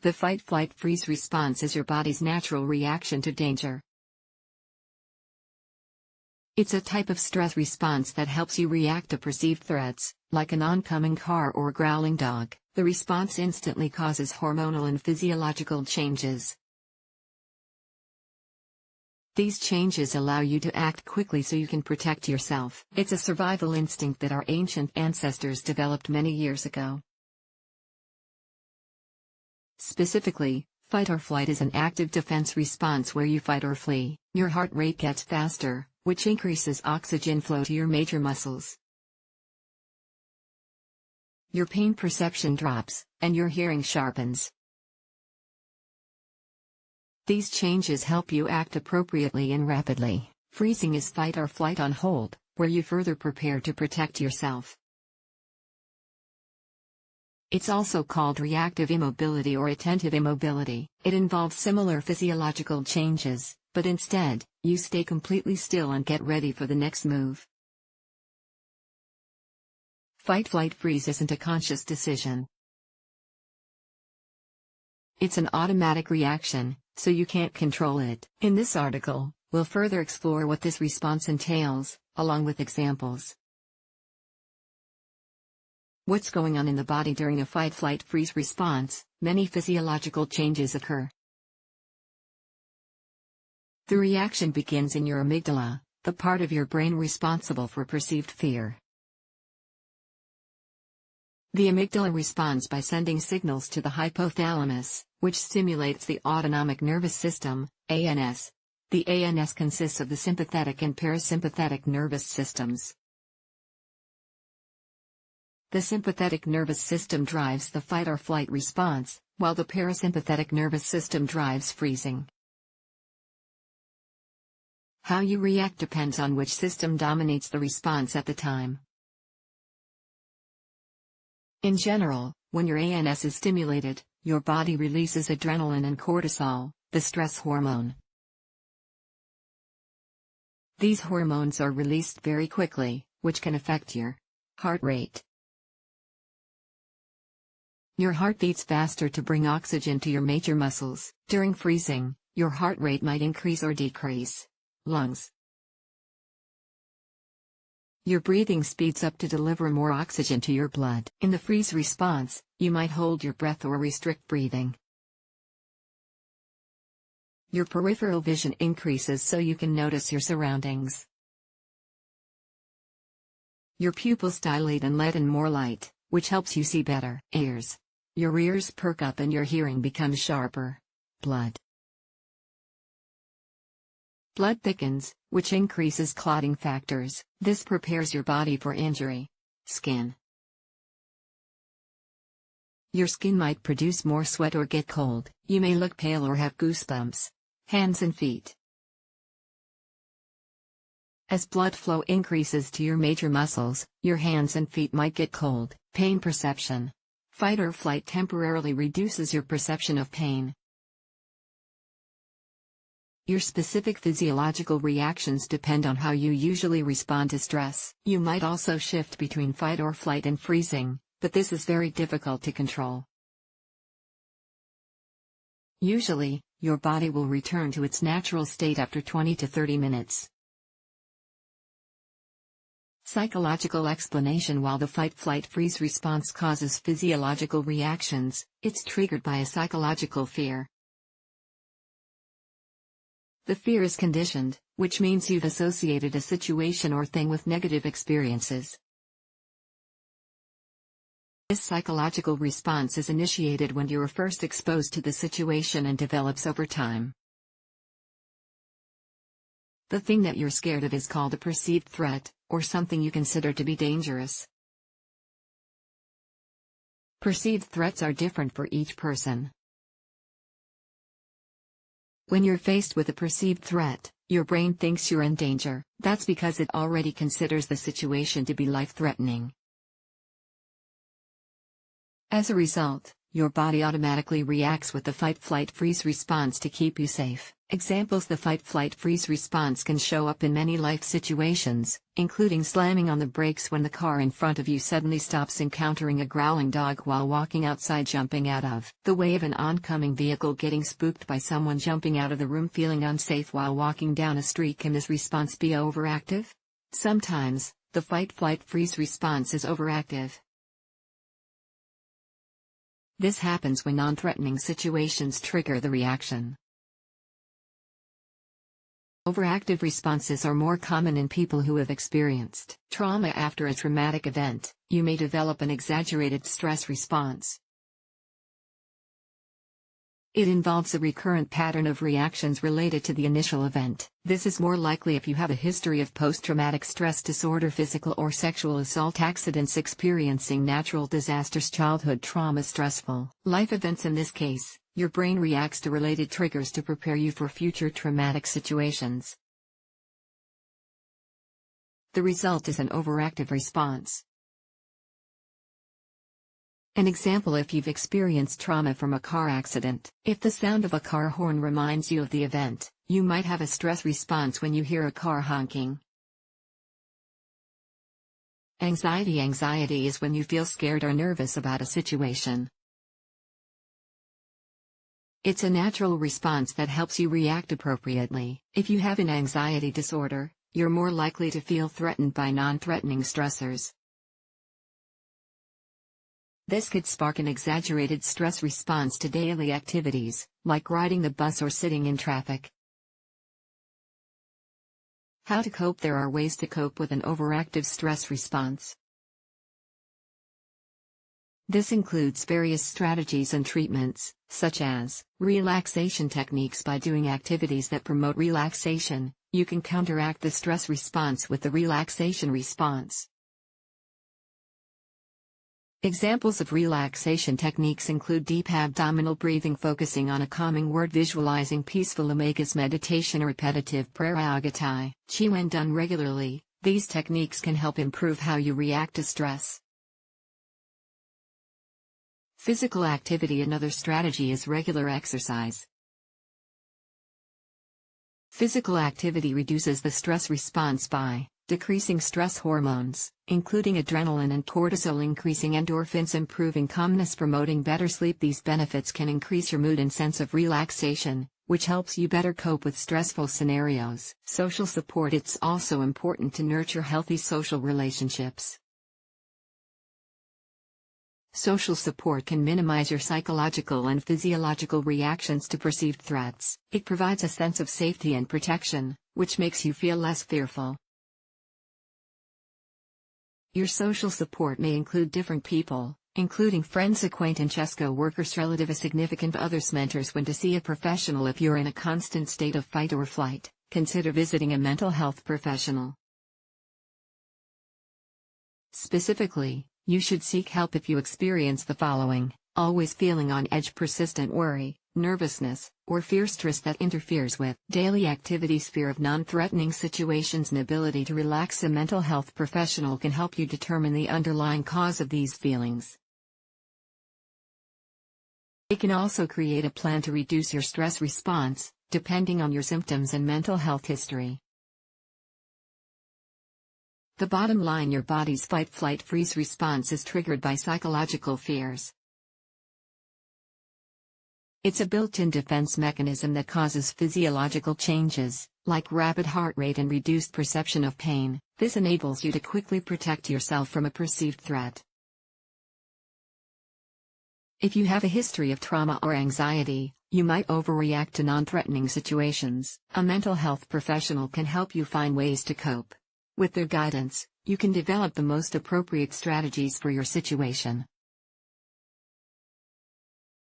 The fight-flight-freeze response is your body's natural reaction to danger. It's a type of stress response that helps you react to perceived threats, like an oncoming car or a growling dog. The response instantly causes hormonal and physiological changes. These changes allow you to act quickly so you can protect yourself. It's a survival instinct that our ancient ancestors developed many years ago. Specifically, fight or flight is an active defense response where you fight or flee. Your heart rate gets faster, which increases oxygen flow to your major muscles. Your pain perception drops, and your hearing sharpens. These changes help you act appropriately and rapidly. Freezing is fight or flight on hold, where you further prepare to protect yourself. It's also called reactive immobility or attentive immobility. It involves similar physiological changes, but instead, you stay completely still and get ready for the next move. Fight-flight-freeze isn't a conscious decision. It's an automatic reaction, so you can't control it. In this article, we'll further explore what this response entails, along with examples. What's going on in the body during a fight-flight-freeze response? Many physiological changes occur. The reaction begins in your amygdala, the part of your brain responsible for perceived fear. The amygdala responds by sending signals to the hypothalamus, which stimulates the autonomic nervous system, ANS. The ANS consists of the sympathetic and parasympathetic nervous systems. The sympathetic nervous system drives the fight or flight response, while the parasympathetic nervous system drives freezing. How you react depends on which system dominates the response at the time. In general, when your ANS is stimulated, your body releases adrenaline and cortisol, the stress hormone. These hormones are released very quickly, which can affect your heart rate. Your heart beats faster to bring oxygen to your major muscles. During freezing, your heart rate might increase or decrease. Lungs. Your breathing speeds up to deliver more oxygen to your blood. In the freeze response, you might hold your breath or restrict breathing. Your peripheral vision increases so you can notice your surroundings. Your pupils dilate and let in more light, which helps you see better. Ears. Your ears perk up and your hearing becomes sharper. Blood. Blood thickens, which increases clotting factors. This prepares your body for injury. Skin. Your skin might produce more sweat or get cold. You may look pale or have goosebumps. Hands and feet. As blood flow increases to your major muscles, your hands and feet might get cold. Pain perception. Fight or flight temporarily reduces your perception of pain. Your specific physiological reactions depend on how you usually respond to stress. You might also shift between fight or flight and freezing, but this is very difficult to control. Usually, your body will return to its natural state after 20 to 30 minutes. Psychological explanation. While the fight-flight-freeze response causes physiological reactions, it's triggered by a psychological fear. The fear is conditioned, which means you've associated a situation or thing with negative experiences. This psychological response is initiated when you are first exposed to the situation and develops over time. The thing that you're scared of is called a perceived threat, or something you consider to be dangerous. Perceived threats are different for each person. When you're faced with a perceived threat, your brain thinks you're in danger. That's because it already considers the situation to be life-threatening. As a result, your body automatically reacts with the fight-flight-freeze response to keep you safe. Examples: the fight-flight-freeze response can show up in many life situations, including slamming on the brakes when the car in front of you suddenly stops, encountering a growling dog while walking outside, jumping out of the way of an oncoming vehicle, getting spooked by someone, jumping out of the room, feeling unsafe while walking down a street. Can this response be overactive? Sometimes, the fight-flight-freeze response is overactive. This happens when non-threatening situations trigger the reaction. Overactive responses are more common in people who have experienced trauma. After a traumatic event, you may develop an exaggerated stress response. It involves a recurrent pattern of reactions related to the initial event. This is more likely if you have a history of post-traumatic stress disorder, physical or sexual assault, accidents, experiencing natural disasters, childhood trauma, stressful life events. In this case, your brain reacts to related triggers to prepare you for future traumatic situations. The result is an overactive response. An example: if you've experienced trauma from a car accident, if the sound of a car horn reminds you of the event, you might have a stress response when you hear a car honking. Anxiety is when you feel scared or nervous about a situation. It's a natural response that helps you react appropriately. If you have an anxiety disorder, you're more likely to feel threatened by non-threatening stressors. This could spark an exaggerated stress response to daily activities, like riding the bus or sitting in traffic. How to cope? There are ways to cope with an overactive stress response. This includes various strategies and treatments, such as relaxation techniques. By doing activities that promote relaxation, you can counteract the stress response with the relaxation response. Examples of relaxation techniques include deep abdominal breathing, focusing on a calming word, visualizing peaceful images, meditation, or repetitive pranayama. When done regularly, these techniques can help improve how you react to stress. Physical activity. Another strategy is regular exercise. Physical activity reduces the stress response by decreasing stress hormones, including adrenaline and cortisol, increasing endorphins, improving calmness, promoting better sleep. These benefits can increase your mood and sense of relaxation, which helps you better cope with stressful scenarios. Social support. It's also important to nurture healthy social relationships. Social support can minimize your psychological and physiological reactions to perceived threats. It provides a sense of safety and protection, which makes you feel less fearful. Your social support may include different people, including friends, acquaintances, co-workers, relatives, significant others, mentors. When to see a professional? If you're in a constant state of fight or flight, consider visiting a mental health professional. Specifically, you should seek help if you experience the following: always feeling on edge, persistent worry, nervousness, or fear, stress that interferes with daily activities, fear of non-threatening situations, inability to relax. A mental health professional can help you determine the underlying cause of these feelings. They can also create a plan to reduce your stress response, depending on your symptoms and mental health history. The bottom line: your body's fight-flight-freeze response is triggered by psychological fears. It's a built-in defense mechanism that causes physiological changes, like rapid heart rate and reduced perception of pain. This enables you to quickly protect yourself from a perceived threat. If you have a history of trauma or anxiety, you might overreact to non-threatening situations. A mental health professional can help you find ways to cope. With their guidance, you can develop the most appropriate strategies for your situation.